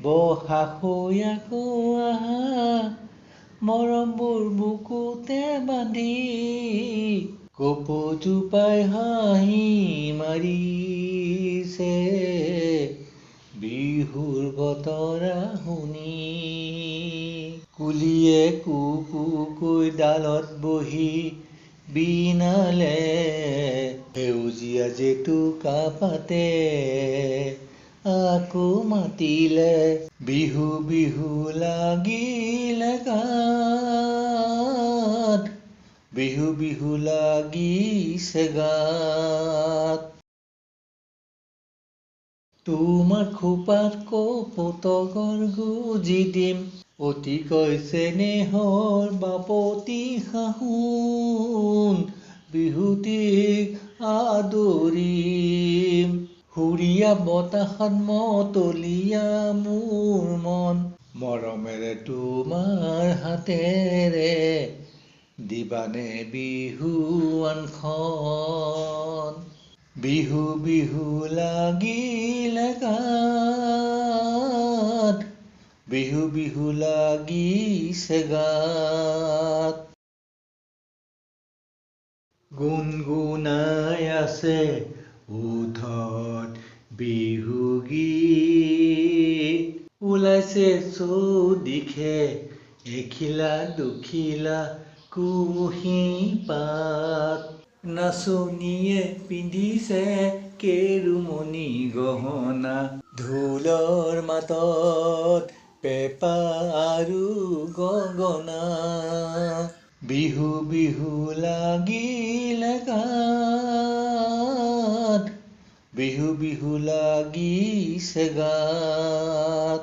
বহাকৈ আকৌ আহা মৰমবোৰ বুকুতে বান্ধি কপৌজোপাই হাঁহি মাৰিছে বিহুৰ বতৰা শুনি কুলিয়ে কুকুকৈ ডালত বহি বিনালে সেউজীয়া জেতুকা পাতে আকৌ মাতিলে বিহু বিহু লাগিলে গাত বিহু বিহু লাগিছে গাত তোমাৰ খোপাত কপৌতকৰ গুজি দিম অতিকৈ চেনেহৰ বাপতি সাহোন বিহুটিক আদৰিম সুৰীয়া বতাহত মতলীয়া মোৰ মন মৰমেৰে তোমাৰ হাতেৰে দিবানে বিহুৱানখন বিহু বিহু লাগিলে গাত বিহু বিহু লাগিছে গাত গুণগুণাই আছে ওঠত বিহুগীত ওলাইছে চৌদিশে এখিলা দুখিলা কুহি পাত নাচনীয়ে পিন্ধিছে কেৰুমণি গহনা ঢোলৰ মাতত পেঁপা আৰু গগনা বিহু বিহু লাগিলে গাত বিহু বিহু লাগিছে গাত